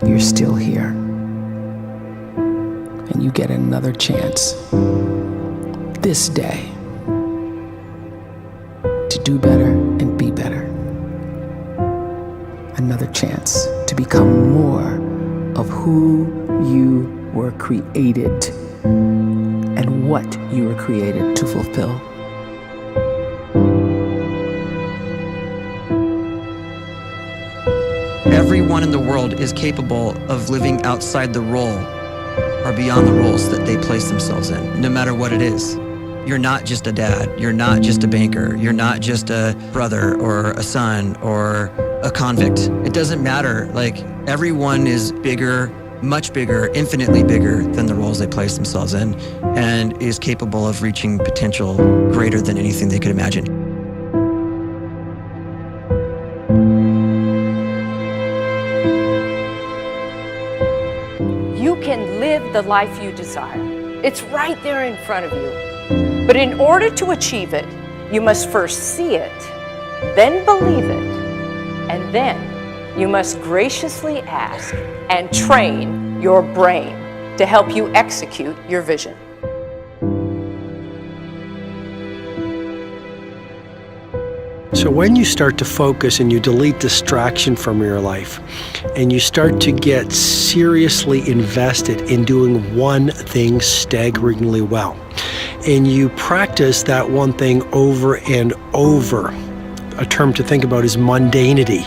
you're still here. And you get another chance this day to do better and be better. Another chance to become more of who you were created and what you were created to fulfill. Everyone in the world is capable of living outside the role or beyond the roles that they place themselves in, no matter what it is. You're not just a dad, you're not just a banker, you're not just a brother or a son or a convict. It doesn't matter. Like, everyone is bigger, much bigger, infinitely bigger than the roles they place themselves in, and is capable of reaching potential greater than anything they could imagine. You can live the life you desire. It's right there in front of you. But in order to achieve it, you must first see it, then believe it, and then you must graciously ask and train your brain to help you execute your vision. So when you start to focus and you delete distraction from your life, and you start to get seriously invested in doing one thing staggeringly well, and you practice that one thing over and over, a term to think about is mundanity.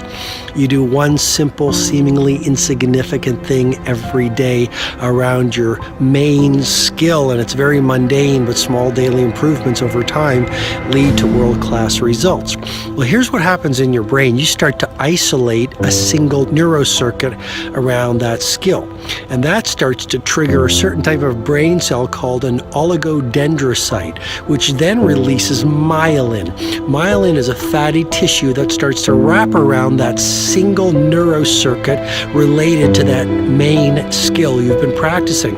You do one simple, seemingly insignificant thing every day around your main skill, and it's very mundane, but small daily improvements over time lead to world-class results. Well, here's what happens in your brain. You start to isolate a single neurocircuit around that skill, and that starts to trigger a certain type of brain cell called an oligodendrocyte, which then releases myelin. Myelin is a fatty tissue that starts to wrap around that single neurocircuit related to that main skill you've been practicing.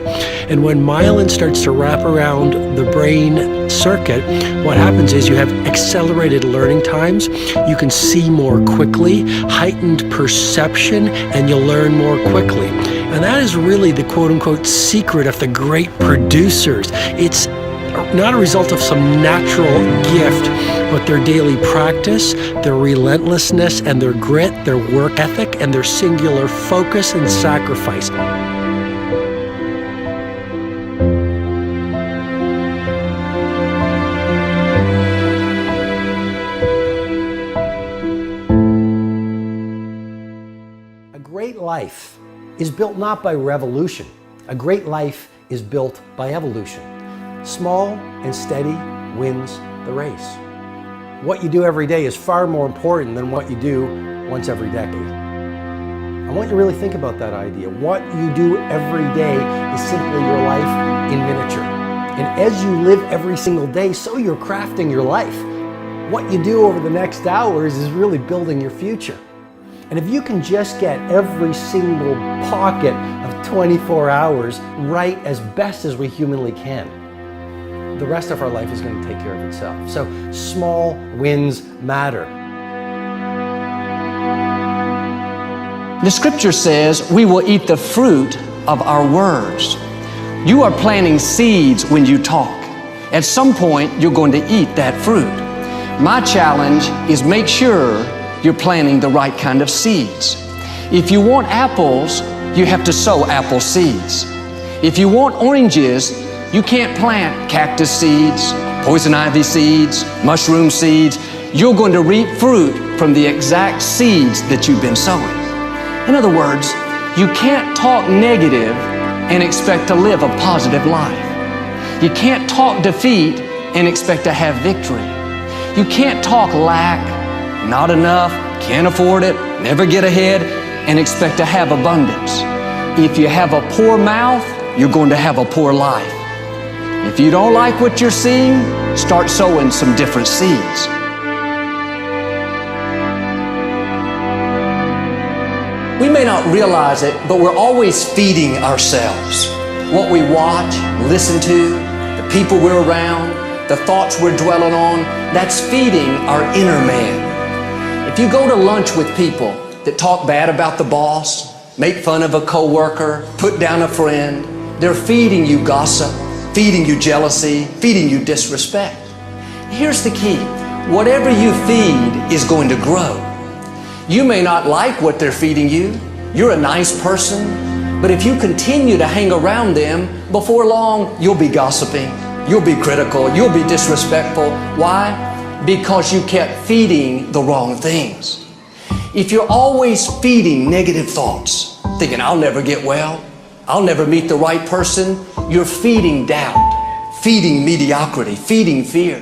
And when myelin starts to wrap around the brain circuit, what happens is you have accelerated learning times, you can see more quickly, heightened perception, and you'll learn more quickly. And that is really the quote-unquote secret of the great producers. It's not a result of some natural gift, but their daily practice, their relentlessness and their grit, their work ethic, and their singular focus and sacrifice. A great life is built not by revolution. A great life is built by evolution. Small and steady wins the race. What you do every day is far more important than what you do once every decade. I want you to really think about that idea. What you do every day is simply your life in miniature. And as you live every single day, so you're crafting your life. What you do over the next hours is really building your future. And if you can just get every single pocket of 24 hours right as best as we humanly can, the rest of our life is going to take care of itself. So small wins matter. The scripture says we will eat the fruit of our words. You are planting seeds when you talk. At some point, you're going to eat that fruit. My challenge is make sure you're planting the right kind of seeds. If you want apples, you have to sow apple seeds. If you want oranges, you can't plant cactus seeds, poison ivy seeds, mushroom seeds. You're going to reap fruit from the exact seeds that you've been sowing. In other words, you can't talk negative and expect to live a positive life. You can't talk defeat and expect to have victory. You can't talk lack, not enough, can't afford it, never get ahead, and expect to have abundance. If you have a poor mouth, you're going to have a poor life. If you don't like what you're seeing, start sowing some different seeds. We may not realize it, but we're always feeding ourselves. What we watch, listen to, the people we're around, the thoughts we're dwelling on, that's feeding our inner man. If you go to lunch with people that talk bad about the boss, make fun of a coworker, put down a friend. They're feeding you gossip, feeding you jealousy, feeding you disrespect. Here's the key. Whatever you feed is going to grow. You may not like what they're feeding you. You're a nice person, but if you continue to hang around them, before long, you'll be gossiping, you'll be critical, you'll be disrespectful. Why? Because you kept feeding the wrong things. If you're always feeding negative thoughts, thinking, I'll never get well, I'll never meet the right person, you're feeding doubt, feeding mediocrity, feeding fear.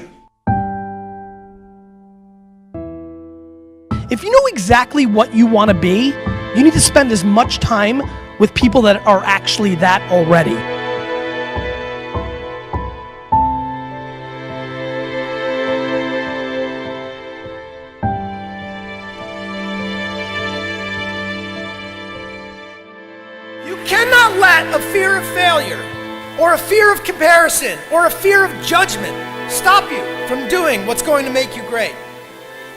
If you know exactly what you want to be, you need to spend as much time with people that are actually that already. You cannot let a fear of failure, or a fear of comparison, or a fear of judgment stop you from doing what's going to make you great.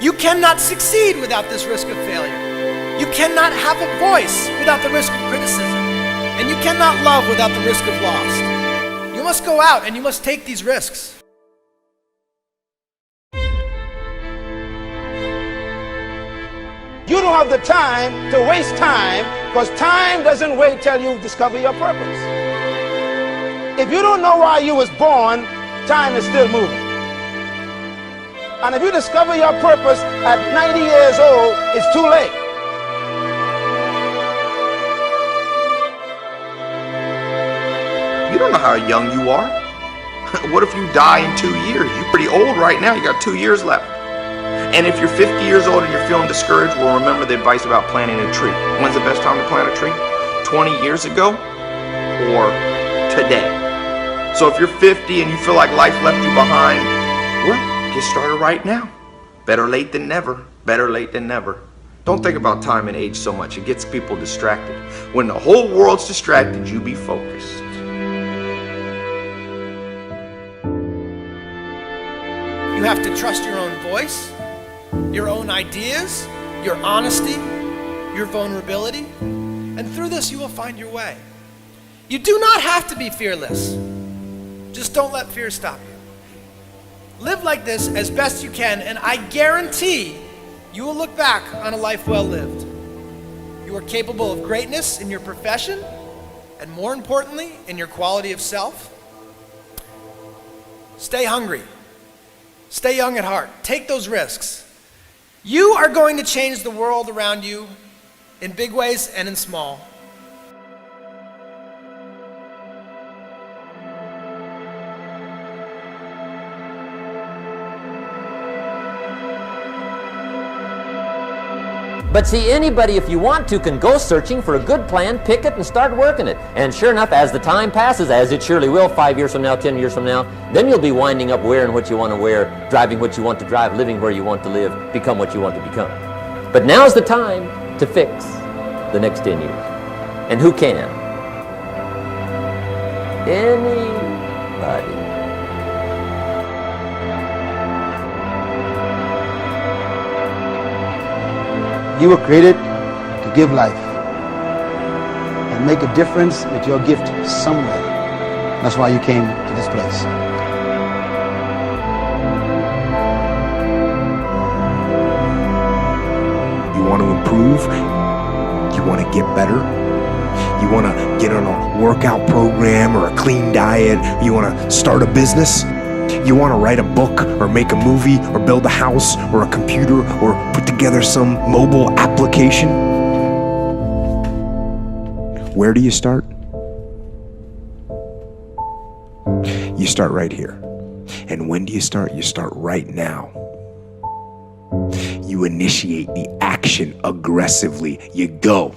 You cannot succeed without this risk of failure. You cannot have a voice without the risk of criticism. And you cannot love without the risk of loss. You must go out and you must take these risks. You don't have the time to waste time, because time doesn't wait till you discover your purpose. If you don't know why you was born, time is still moving. And if you discover your purpose at 90 years old, it's too late. You don't know how young you are. What if you die in 2 years? You're pretty old right now. You got 2 years left. And if you're 50 years old and you're feeling discouraged, well, remember the advice about planting a tree. When's the best time to plant a tree? 20 years ago or today? So if you're 50 and you feel like life left you behind, well, get started right now. Better late than never. Better late than never. Don't think about time and age so much. It gets people distracted. When the whole world's distracted, you be focused. You have to trust your own voice, your own ideas, your honesty, your vulnerability, and through this you will find your way. You do not have to be fearless. Just don't let fear stop you. Live like this as best you can, and I guarantee you will look back on a life well lived. You are capable of greatness in your profession, and more importantly, in your quality of self. Stay hungry. Stay young at heart. Take those risks. You are going to change the world around you in big ways and in small. But see, anybody, if you want to, can go searching for a good plan, pick it, and start working it. And sure enough, as the time passes, as it surely will 5 years from now, 10 years from now, then you'll be winding up wearing what you want to wear, driving what you want to drive, living where you want to live, become what you want to become. But now's the time to fix the next 10 years. And who can? Anybody. You were created to give life and make a difference with your gift somewhere. That's why you came to this place. You want to improve? You want to get better? You want to get on a workout program or a clean diet? You want to start a business? You want to write a book or make a movie or build a house or a computer or put together some mobile application? Where do you start? You start right here. And when do you start? You start right now. You initiate the action aggressively. You go.